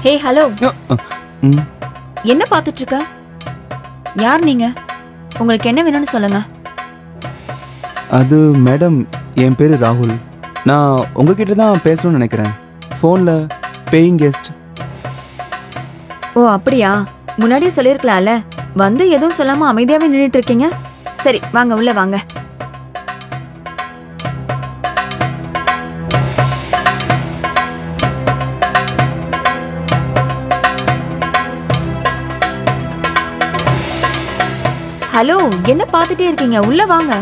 Hey hello, என்ன பார்த்துட்டு இருக்க? யார் நீங்க? உங்களுக்கு என்ன வேணும்னு சொல்லுங்க. அது மேடம், என் பேரு ராகுல். நான் உங்ககிட்ட தான் பேசணும்னு நினைக்கிறேன். ஃபோன்ல பேயிங் கெஸ்ட். ஓ அப்படியா? முன்னாடியே சொல்லிருக்கலாம்ல. வந்து எதுவும் சொல்லாம அமைதியாவே நின்னுட்டு இருக்கீங்க. சரி வாங்க, உள்ள வாங்க. ஹலோ, என்ன பார்த்துட்டே இருக்கீங்க? உள்ள வாங்க.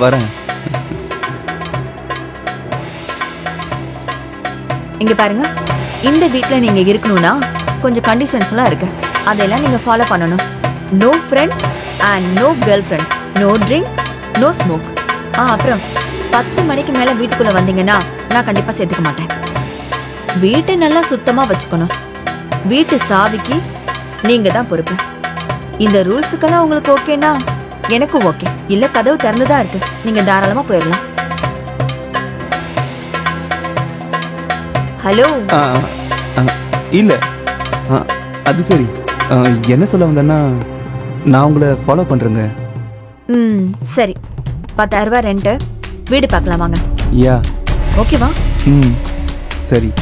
வரேன். இங்க பாருங்க, இந்த வீட்ல நீங்க இருக்கணும்னா கொஞ்சம் கண்டிஷன்ஸ்லாம் இருக்கு. அதெல்லாம் நீங்க ஃபாலோ பண்ணணும். No friends and no girl friends, no drink, no smoke. அப்புறம் 10 மணிக்கு மேல வீட்டுக்குள்ள வந்தீங்கன்னா நான் கண்டிப்பா சேர்த்துக்க மாட்டேன். வீட்டை நல்லா சுத்தமா வச்சுக்கணும். வீட்டு சாவிக்கு நீங்க தான் பொறுப்பு. இந்த ரூல்ஸுக்கெல்லாம் உங்களுக்கு ஓகேனா எனக்கும் ஓகே. இல்ல கதவு திறந்துதான் இருக்கு, நீங்க தாராளமா போயிடலாம். ஹலோ. இல்ல, அது சரி. என்ன சொல்ல வந்தேன்னா, நான் உங்களை ஃபாலோ பண்றேங்க. சரி, 10,000 ரூபாய் ரெண்ட். வீடு பார்க்கலாம் வாங்க. யா, ஓகேவா? சரி.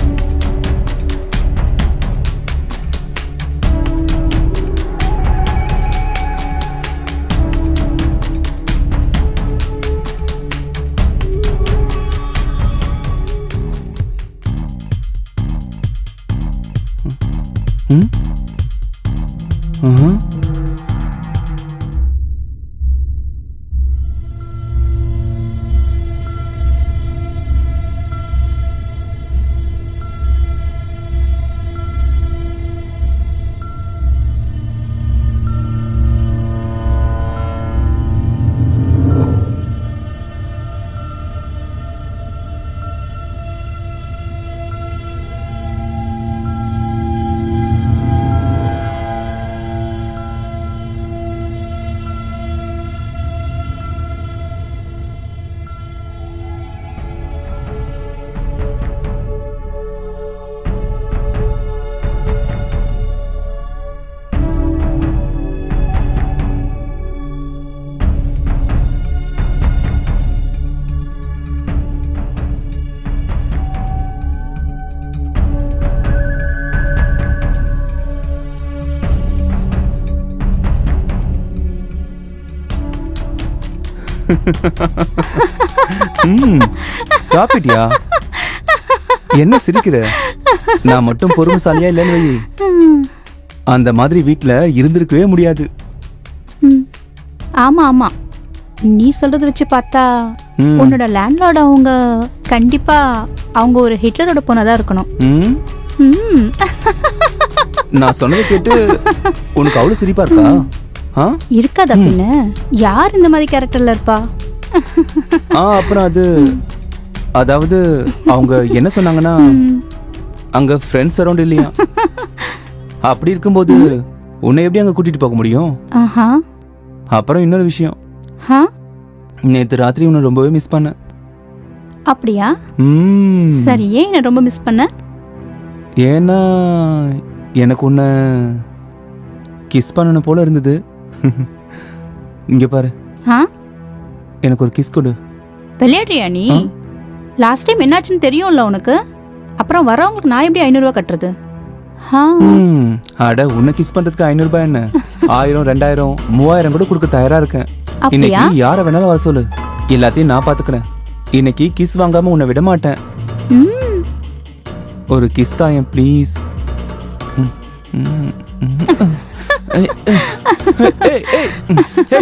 ஸ்டாப் இட்யா. என்ன சிரிக்கிற? நான் மட்டும் பொறுமைசாலியா இல்லைன்னு வை, அந்த மாதிரி வீட்டுல இருந்திருக்கவே முடியாது. ஆமா ஆமா, நீ சொல்றது வச்சு பார்த்தா உன்னோட லேண்ட்லார்ட் அவங்க கண்டிப்பா அவங்க ஒரு ஹிட்லரோட பொண்ணாதான் இருக்கணும். நான் சொன்னதை கேட்டு உனக்கு அவ்வளவு சிரிப்பா இருக்கா? இருக்காது அப்படின்னு யார் இந்த மாதிரி கேரக்டர்ல இருப்பா? அப்புறம் அதாவது அவங்க என்ன சொன்னாங்கன்னா, அங்க ஃப்ரெண்ட்ஸ் அரௌண்ட் இல்லையா. அப்படி இருக்கும்போது உன்னை எப்படி அங்க கூட்டிட்டு போக முடியும்? அப்புறம் இன்னொரு விஷயம், நேத்து ராத்திரி உன்னை ரொம்பவே மிஸ் பண்ண. அப்படியா? சரி, ஏன் என்ன ரொம்ப மிஸ் பண்ண? ஏன்னா எனக்கு உன்னை கிஸ் பண்ணணும் போல இருந்தது. இங்க பாரு, எனக்கு ஒரு கிஸ் கொடு. விளையாடுறியா நீ? லாஸ்ட் டைம் என்னாச்சுன்னு தெரியும்ல உனக்கு. அப்புறம் வரவங்களுக்கு நான் எப்படி 500 ரூபாய் கட்டுறது? அட, உன்னை கிஸ் பண்றதுக்கு 500 ரூபாய் என்ன, 1000, 2000, 3000 கூட கொடுக்க தயாரா இருக்கேன். இன்னைக்கு யார வேணாலும் வர சொல்லு, எல்லாத்தையும் நான் பாத்துக்கிறேன். இன்னைக்கு கிஸ் வாங்காம உன்னை விட மாட்டேன். ஒரு கிஸ் தாயேன் ப்ளீஸ்.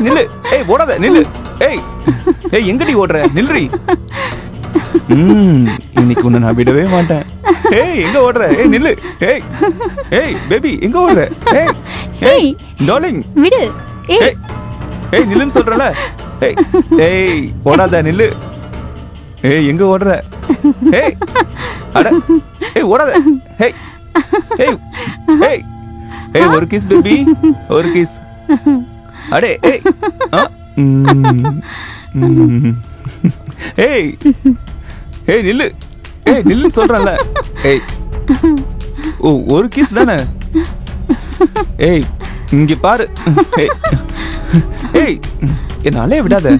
நில்லு, ஓடாத, நில்லு. எங்கடி ஓடுற? நில்றி. இன்னைக்கு உன்னை நான் விடவே மாட்டேன். எங்க ஓடுற? நில்லு. பேபி, எங்க ஓடுற? டார்லிங் விடு. நில்லுன்னு சொல்றல. ஓடாத, நில்லு. எங்க ஓடுற? அட, ஓடாத. ஒரு கிஸ் பேபி, ஒரு கிஸ். அடே, நில்லு. நில்லு சொல்றல. ஓ ஒரு கிஸ் தானே? ஏய் இங்க பாரு. ஏய், ஏய் என்னாலே விடாத.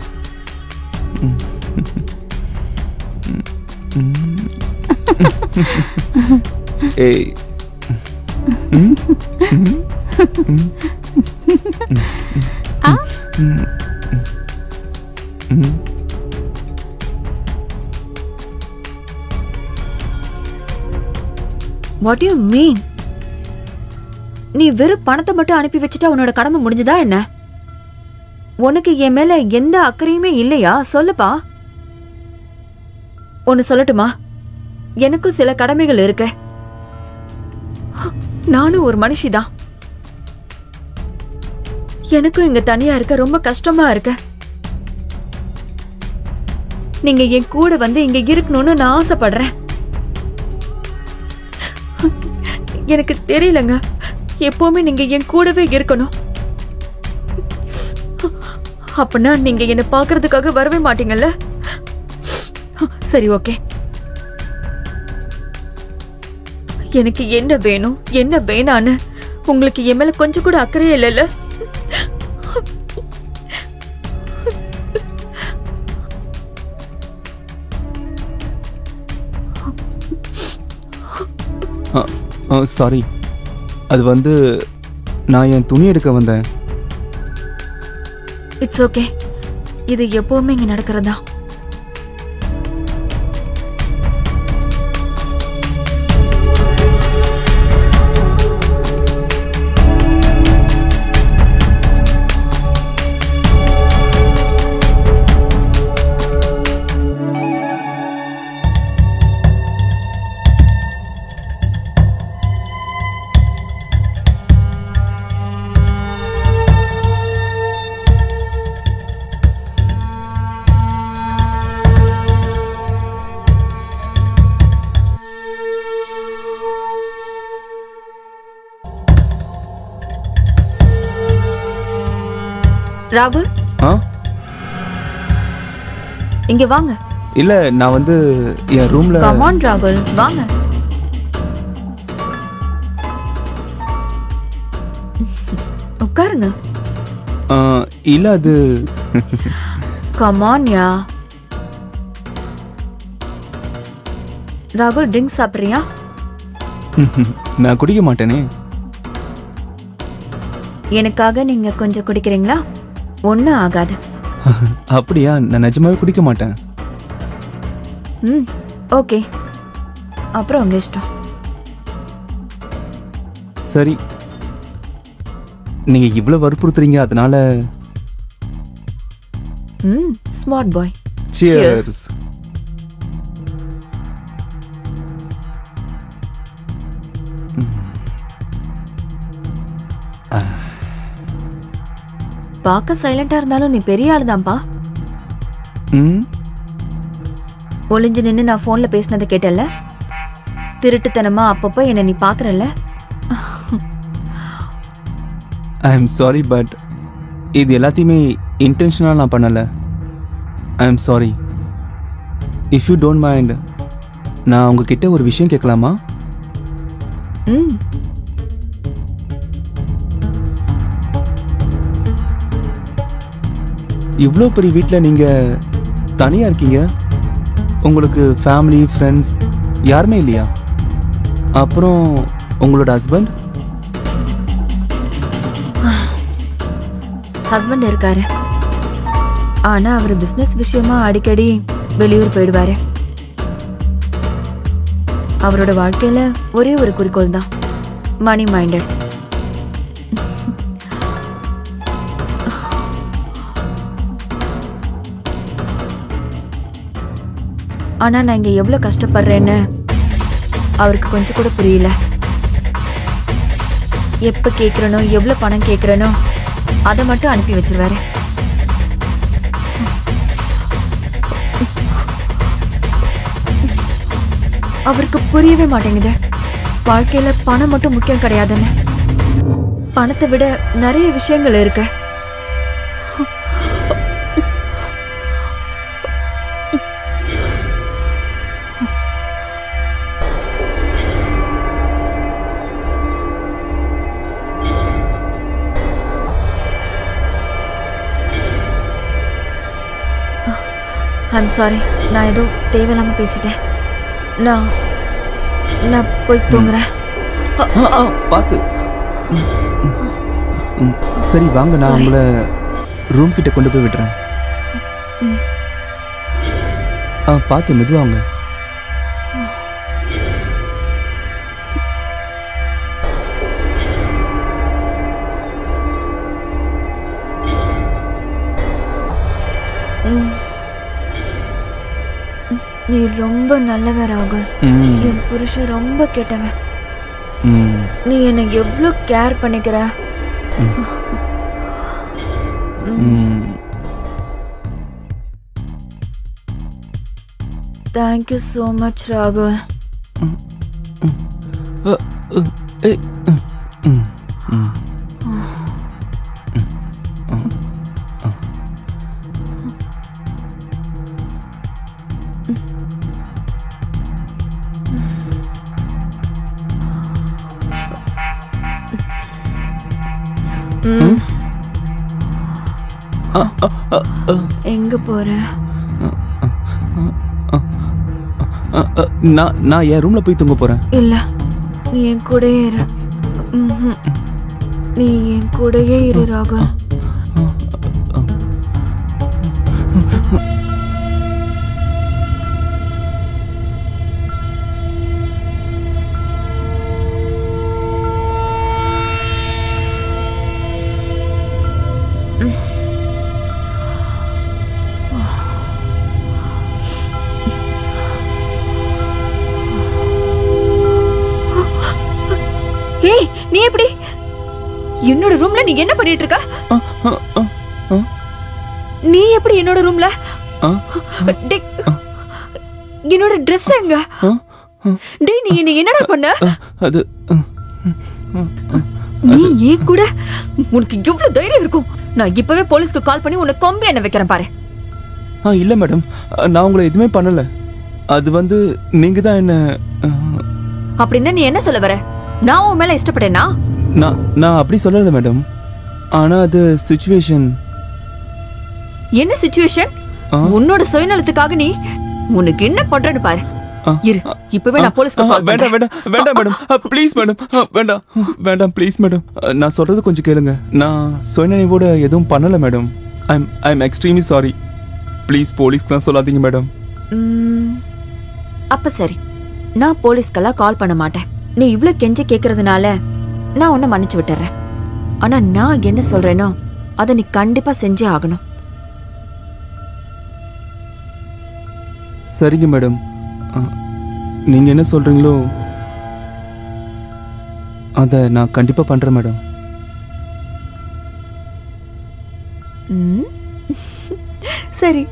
ஏய் வாட் யூ மீன்? நீ வெறும் பணத்தை மட்டும் அனுப்பி வச்சுட்டா உன்னோட கடமை முடிஞ்சுதா என்ன? உனக்கு என் மேல எந்த அக்கறையுமே இல்லையா? சொல்லுப்பா. ஒன்னு சொல்லட்டுமா? எனக்கும் சில கடமைகள் இருக்கு. நானும் ஒரு மனுஷிதான். எனக்கும் இங்க தனியா இருக்க ரொம்ப கஷ்டமா இருக்கு. நீங்க என் கூட வந்து இங்க இருக்கணும்னு நான் ஆசைப்படுறேன். எனக்கு தெரியலங்க, எப்பவுமே நீங்க என் கூடவே இருக்கணும். அப்படின்னா நீங்க என்ன பாக்குறதுக்காக வரவே மாட்டீங்கல்ல? சரி, ஓகே. எனக்கு என்ன வேணும் என்ன வேணான்னு உங்களுக்கு என் மேல கொஞ்சம் கூட அக்கறையே இல்லைல்ல? சாரி, அது வந்து நான் என் துணி எடுக்க வந்தேன். It's okay. இது எப்பவுமே இங்க நடக்கிறதா? ராகுல், இங்க வாங்க. இல்ல, நான் வந்து என் ரூம்ல. கம் ஆன் ராகுல், வாங்க. உட்காருங்க. இல்ல அது. கம் ஆன் யா. ராகுல், ட்ரிங்க் சாப்பிடுறியா? நான் குடிக்க மாட்டேனே. எனக்காக நீங்க கொஞ்சம் குடிக்கிறீங்களா? ஒண்ணும் ஆகாது. அப்படியா? நான் நிஜமாவே குடிக்க மாட்டேன். ஓகே, அப்புறம் உங்க இஷ்டம். சரி, நீங்க இவ்வளவு வற்புறுத்துறீங்க, அதனால. Smart boy. Cheers. பார்க்க சைலண்டா இருந்தாலும் நீ பெரிய ஆளுதான்ப்பா. ஒளிஞ்சு நின்னு நான் போன்ல பேசினதை கேட்டல? திருட்டுத்தனமா அப்பப்போ என்ன நீ பாக்குறல்ல? ஐ எம் சாரி, பட் இது எல்லாத்தையுமே இன்டென்ஷனலா நான் பண்ணல. I am sorry. If you don't mind, நான் உங்ககிட்ட ஒரு விஷயம் கேட்கலாமா? இவ்வளோ பெரிய வீட்டில் நீங்க தனியா இருக்கீங்க. உங்களுக்கு ஃபேமிலி, ஃப்ரெண்ட்ஸ் யாருமே இல்லையா? அப்புறம் உங்களோட ஹஸ்பண்ட்? ஹஸ்பண்ட் இருக்காரு. ஆனா அவர் பிசினஸ் விஷயமா அடிக்கடி வெளியூர் போயிடுவாரு. அவரோட வாழ்க்கையில ஒரே ஒரு குறிக்கோள் தான், மணி மைண்டட். ஆனா நான் இங்க எவ்வளவு கஷ்டப்படுறேன்னு அவருக்கு கொஞ்சம் கூட புரியல. எப்ப கேக்குறனோ, எவ்வளவு பணம் கேக்குறனோ அதை மட்டும் அனுப்பி வச்சிருவாரு. அவருக்கு புரியவே மாட்டேங்குது, வாழ்க்கையில பணம் மட்டும் முக்கியம் கிடையாதுன்னு. பணத்தை விட நிறைய விஷயங்கள் இருக்கு. ஐம் சாரி, நான் ஏதோ தேவையில்லாம பேசிட்டேன். நான் நான் போய் தூங்குறேன். பார்த்து. சரி வாங்க, நான் உங்களை ரூம் கிட்ட கொண்டு போய் விடுறேன். பார்த்து மெதுவாங்க. நீ ரொம்ப நல்லவன் ராகுல். என் புருஷன் ரொம்ப கெட்டவன். நீ என்னை எவ்வளவு கேர் பண்ணிக்கிற. தேங்க்யூ so much ராகுல். எங்க போற? நான் என் ரூம்ல போய் தூங்க போறேன். இல்ல, நீ என் கூடயே இரு. நீ என் கூடயே இரு ராகுல். ஏய், நீ எப்படி என்னோட ரூம்ல? நீ என்ன பண்ணிட்டு இருக்க? நீ எப்படி என்னோட ரூம்ல? என்னோட Dress எங்க? டேய், நீ என்னடா பண்ண? அது நீ ஏன் கூட? உனக்கு எவ்வளவு தைரியம் இருக்கும்? நான் இப்பவே போலீஸ்க்கு கால் பண்ணி உன்னை கொம்பி என்ன வைக்கிறேன் பாரு. இல்ல மேடம், நான் உங்களை எதுவுமே பண்ணல. அது வந்து நீங்க தான் என்ன. அப்படின்னா நீ என்ன சொல்ல வர? நான் உன் மேல இஷ்டப்பட்டேனா? நான் அப்படி சொல்லல மேடம். ஆனா அது சிச்சுவேஷன். என்ன சிச்சுவேஷன்? உன்னோட சுயநலத்துக்காக நீ உனக்கு என்ன பண்றன்னு பாரு. இரு, இப்பவே நான் போலீஸ்க்கு கால் பண்றேன். வேண்டாம் மேடம், ப்ளீஸ் மேடம், வேண்டாம் ப்ளீஸ் மேடம். நான் சொல்றது கொஞ்சம் கேளுங்க. நான் சுயநினைவோட எதுவும் பண்ணல madam. I am extremely sorry. Please போலீஸ்க்குலாம் சொல்லாதீங்க மேடம். அப்ப சரி, நான் போலீஸ்க்கெல்லாம் கால் பண்ண மாட்டேன். நீ இவ்ளோ கெஞ்சி கேக்குறதுனால நான் உன்னை மன்னிச்சு விட்டுறேன். ஆனா நான் என்ன சொல்றேனோ அதை நீ கண்டிப்பா செஞ்சே ஆகணும். சரிங்க மேடம், நீங்க என்ன சொல்றீங்களோ அத நான் கண்டிப்பா பண்றேன் மேடம். சரி.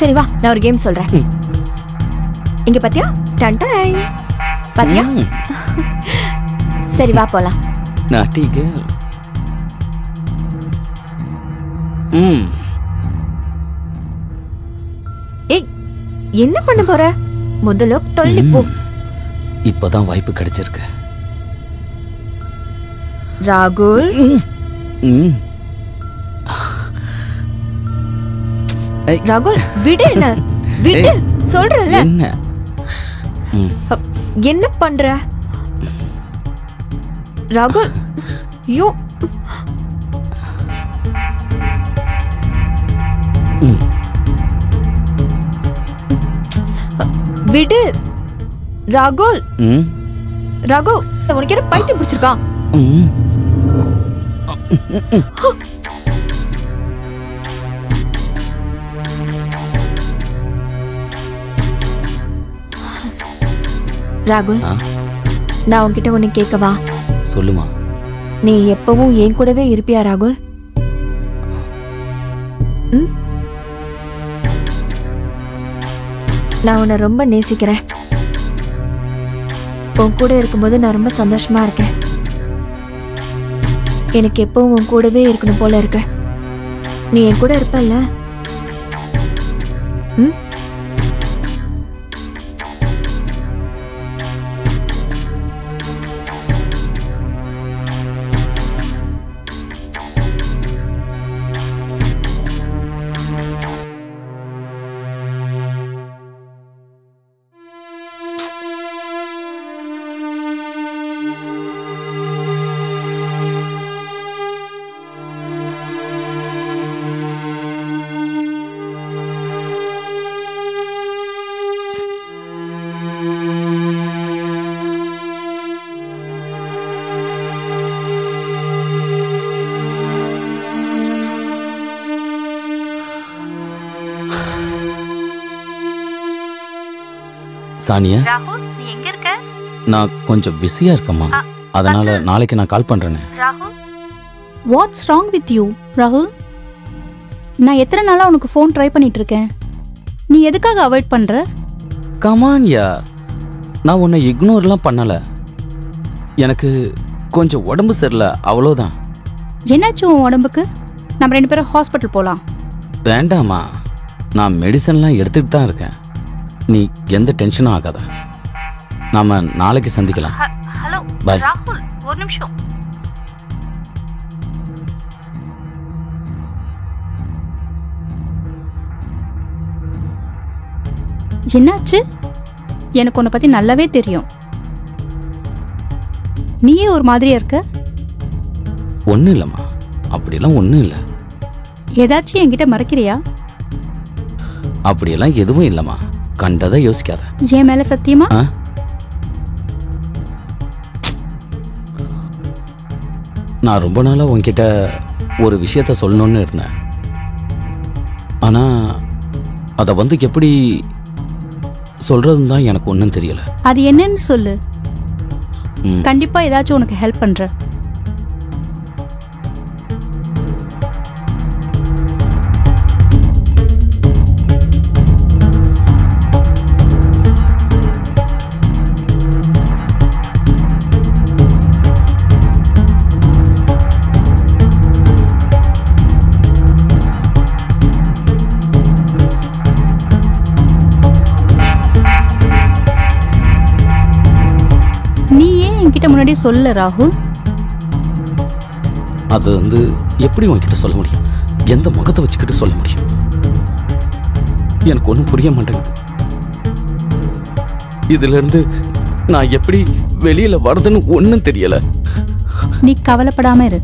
சரி வா, நான் ஒரு கேம் சொல்றேன். இங்க பாத்தியா? Done done. பாத்தியா? சரி வா போலாம். நாட்டி கேர்ள். ஏய், என்ன பண்ண போற? முதல்ல தள்ளி போ. இப்பதான் வாய்ப்பு கிடைச்சிருக்கு. ராகுல், ராகுல் விடு. என்ன விடு சொல்றல. என்ன என்ன பண்ற ராகுல்? யூ விடு ராகுல். ராகு, உனக்கு என்ன பைத்தியம் பிடிச்சிருக்கான்? ராகுல், நான் உன்கிட்ட ஒண்ணு கேட்கவா? சொல்லுமா. நீ எப்பவும் என் கூடவே இருப்பியா ராகுல்? நான் உன்னை ரொம்ப நேசிக்கிறேன். உன் கூட இருக்கும்போது நான் ரொம்ப சந்தோஷமா இருக்கேன். எனக்கு எப்பவும் உன் கூடவே இருக்கணும் போல இருக்கு. நீ என் கூட இருப்பல்ல? சானியா, ராகுல், நீ எங்க இருக்க? நான் கொஞ்சம் பிஸியா இருக்கேம்மா. அதனால நாளைக்கு நான் கால் பண்றேனே. ராகுல், வாட்ஸ் ராங் வித் யூ ராகுல்? நான் எத்தனை நாளா உனக்கு ஃபோன் ட்ரை பண்ணிட்டு இருக்கேன். நீ எதுக்காக அவாய்ட் பண்ற? கமான் யார், நான் உன்னை இக்னோர்லாம் பண்ணல. எனக்கு கொஞ்சம் உடம்பு சரியில்லை, அவ்வளோதான். என்னாச்சு உன் உடம்புக்கு? நம்ம 2 பேரும் ஹாஸ்பிட்டல் போலாம். வேண்டாமா, நான் மெடிசன்லாம் எடுத்துட்டு தான் இருக்கேன். நீ எந்த டென்ஷனும் ஆகாத. நாம நாளைக்கு சந்திக்கலாம். ஹலோ பாய். ராகுல், ஒரு நிமிஷம். என்னாச்சு? எனக்கு உன்னை பத்தி நல்லாவே தெரியும். நீயே ஒரு மாதிரியா இருக்க. ஒன்றும் இல்லைம்மா, அப்படிலாம் ஒன்றும் இல்லை. ஏதாச்சும் என்கிட்ட மறைக்கிறியா? அப்படியெல்லாம் எதுவும் இல்லைம்மா, கண்டதை யோசிக்காத. என் மேல சத்தியமா? நான் ரொம்ப நாளா உன்கிட்ட ஒரு விஷயத்த சொல்லணும்னு இருந்தேன். ஆனா அத எப்படி சொல்றதுன்னு தான் எனக்கு ஒன்றும் தெரியல. அது என்னன்னு சொல்லு. கண்டிப்பா ஏதாச்சும் உனக்கு ஹெல்ப் பண்றேன். என்கிட்ட முன்னாடி சொல்ல ராகுல். அது எப்படி உன்கிட்ட சொல்ல முடியும்? எந்த முகத்தை வச்சுக்கிட்டு சொல்ல முடியும்? எனக்கு ஒன்றும் புரிய மாட்டேங்குது. இதுல இருந்து நான் எப்படி வெளியில வரதுன்னு ஒன்றும் தெரியல. நீ கவலைப்படாம இரு,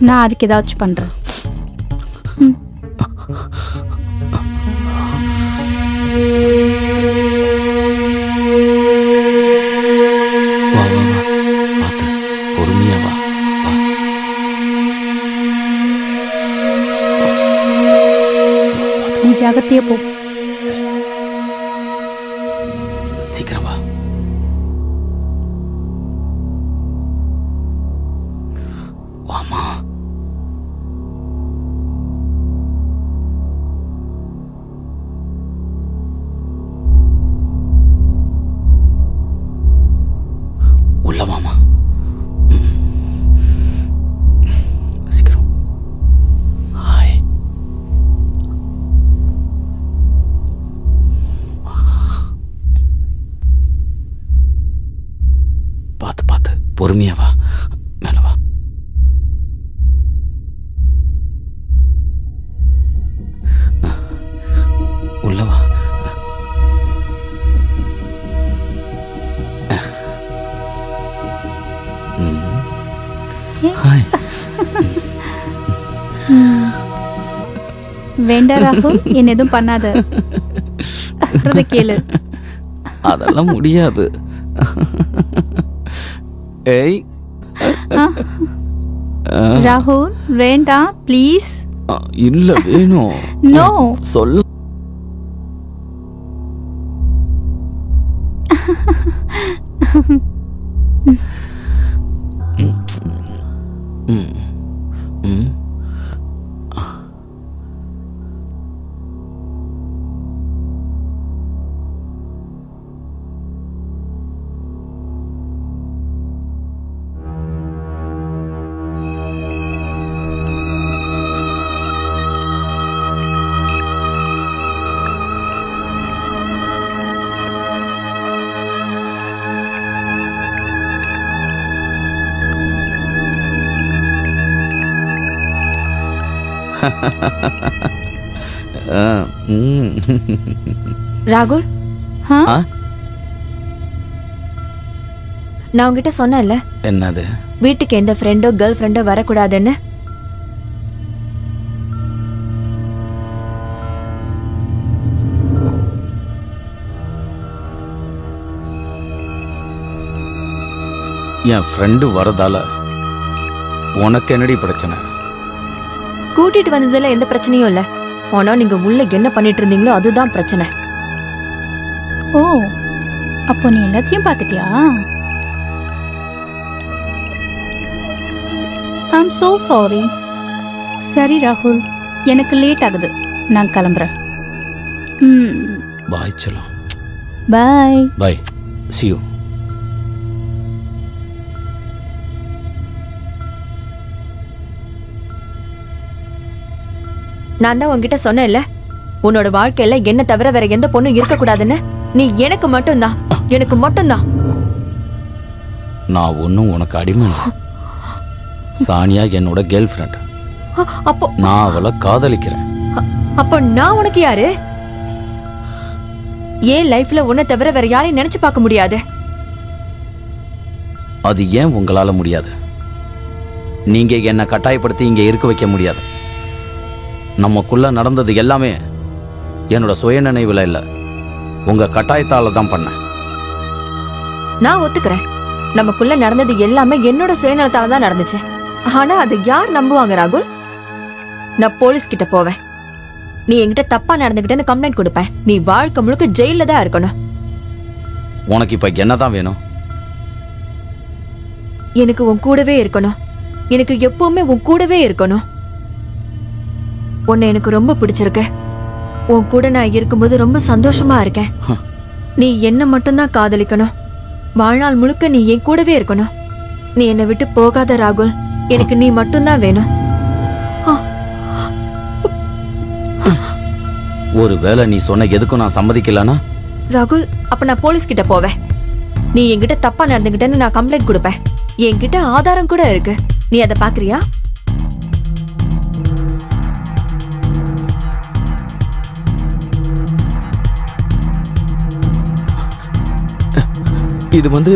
நான் அதுக்கு ஏதாச்சும் பண்றேன். பொறுமையா வா. நீ ஜாகிரதையா போ. சீக்கிரம் வா. வாமா. பொறுமையா வா, மேல வா. உள்ள வா. ஹாய். வேண்டா ராகுல், என்ன எதுவும் பண்ணாத. கேளு. அதெல்லாம் முடியாது. ஏய் ராகுல் வேண்டாம் ப்ளீஸ். இல்ல வேணும். நோ சொல்ல. ராகுல், நான் உங்ககிட்ட சொன்னேன்ல, என்னது? வீட்டுக்கு எந்த ஃப்ரெண்டோ கேர்ள் ஃப்ரெண்டோ வரக்கூடாதுன்னு. என் ஃப்ரெண்டு வரதால உனக்கு என்னடி பிரச்சனை? கூட்டிட்டு வந்ததுல எந்த பிரச்சனையும் இல்ல. ஆனா நீங்க உள்ள என்ன பண்ணிட்டு இருந்தீங்களோ அதுதான் பிரச்சனை. ஓ, அப்போ நீ எல்லாத்தையும் பாத்துட்டியா? I'm so sorry. சரி ராகுல், எனக்கு லேட் ஆகுது, நான் கிளம்புறேன். பாய் செல்லம். பாய். பாய். see you. நான் தான் உன்கிட்ட சொன்னேன்ல, உன்னோட வாழ்க்கையில என்ன தவிர வேற எந்த பொண்ணும் இருக்க கூடாதுன்னு. நீ எனக்கு மட்டும்தான், எனக்கு மட்டும்தான். நான் ஒன்னும் உனக்கு அடிமை இல்லை. சானியா என்னோட கேர்ள் ஃப்ரெண்ட். அப்போ நான் அவளை காதலிக்கிறேன். அப்போ நான் உனக்கு யாரு? ஏன் லைஃப்ல உன்னை தவிர வேற யாரையும் நினைச்சு பார்க்க முடியாது? அது ஏன் உங்களால முடியாது? நீங்க என்ன கட்டாயப்படுத்தி இங்க இருக்க வைக்க முடியாது. நமக்குள்ள நடந்தது எல்லாமே என்னோட சுய நினைவுல இல்ல, உங்க கட்டாயத்தால தான் பண்ணேன். நான் ஒத்துக்கிறேன், நமக்குள்ள நடந்தது எல்லாமே என்னோட சுயநலத்தால தான் நடந்துச்சு. ஆனா அது யார் நம்புவாங்க ராகுல்? நான் போலீஸ் கிட்ட போவேன். நீ என்கிட்ட தப்பா நடந்துகிட்டேன்னு கம்ப்ளைண்ட் கொடுப்பேன். நீ வாழ்க்கை முழுக்க ஜெயில தான் இருக்கணும். உனக்கு இப்ப என்னதான் வேணும்? எனக்கு உன் கூடவே இருக்கணும். எனக்கு எப்பவுமே உன் கூடவே இருக்கணும். உன்னை எனக்கு ரொம்ப பிடிச்சிருக்கு. உன் கூட நான் இருக்கும்போது ரொம்ப சந்தோஷமா இருக்கேன். நீ என்ன மட்டும்தான் காதலிக்கணும். வாழ்நாள் முழுக்க நீ என் கூடவே இருக்கணும். நீ என்னை விட்டு போகாத ராகுல். எனக்கு நீ மட்டும்தான் வேணும். ஒருவேளை நீ சொன்ன எதுக்கும் நான் சம்மதிக்கலனா ராகுல், அப்ப நான் போலீஸ் கிட்ட போவேன். நீ என்கிட்ட தப்பா நடந்துகிட்டேன்னு நான் கம்ப்ளைண்ட் கொடுப்பேன். என்கிட்ட ஆதாரம் கூட இருக்கு. நீ அதை பாக்குறியா? இது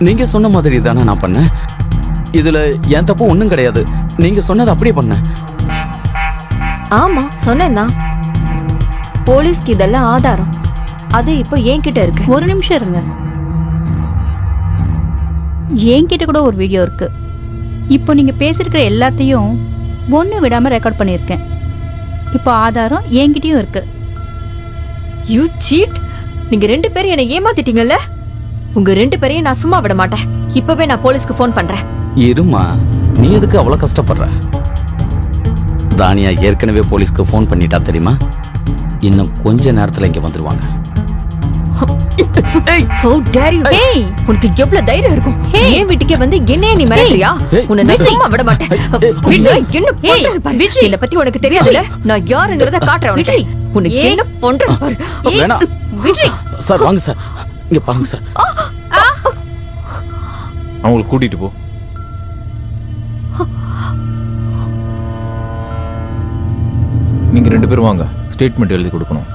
நீங்க சொன்ன மாதிரி தானே நான் பண்ணேன். இதுல என் தப்பு ஒண்ணும் கிடையாது. நீங்க சொன்னது அப்படியே பண்ணேன். ஆமா, சொன்னேன். போலீஸ்க்கு இதெல்லாம் ஆதாரம். அது இப்போ என்கிட்ட இருக்கு. ஒரு நிமிஷம் இருங்க. என்கிட்ட கூட ஒரு வீடியோ இருக்கு. இப்போ நீங்க பேசிருக்கிற எல்லாத்தையும் ஒண்ணு விடாம ரெக்கார்ட் பண்ணிருக்கேன். இப்போ ஆதாரம் என்கிட்டயும் இருக்கு. You cheat! நீங்க 2 பேரும் என்னை ஏமாத்திட்டீங்கல்ல. உங்க 2 பேரையும் நான் சும்மா விட மாட்டேன். இப்பவே நான் போலீஸ்க்கு ஃபோன் பண்றேன். இருமா, நீ எதுக்கு அவ்வளவு கஷ்டப்படுற? தானியா ஏற்கனவே போலீஸ்க்கு ஃபோன் பண்ணிட்டா தெரியுமா? இன்னும் கொஞ்ச நேரத்துல இங்க வந்துருவாங்க. How dare you! உனக்கு எவ்வளவு தைரியம் இருக்கும்? ஏன் வீட்டுக்கே வந்து என்னைய நீ மிரட்டுறியா? உன்னை நான் சும்மா விட மாட்டேன். என்ன பண்றேன்னு பாரு. என்னை பத்தி உனக்கு தெரியாதுல்ல. நான் யாருங்கிறத காட்டுறேன் உனக்கு. உனக்கு என்ன பண்றேன்னு பாரு. வேணாம் சார், வாங்க சார், இங்க பாருங்க சார். அவங்களை கூட்டிட்டு போ. நீங்க 2 பேரும் வாங்க, ஸ்டேட்மெண்ட் எழுதி கொடுக்கணும்.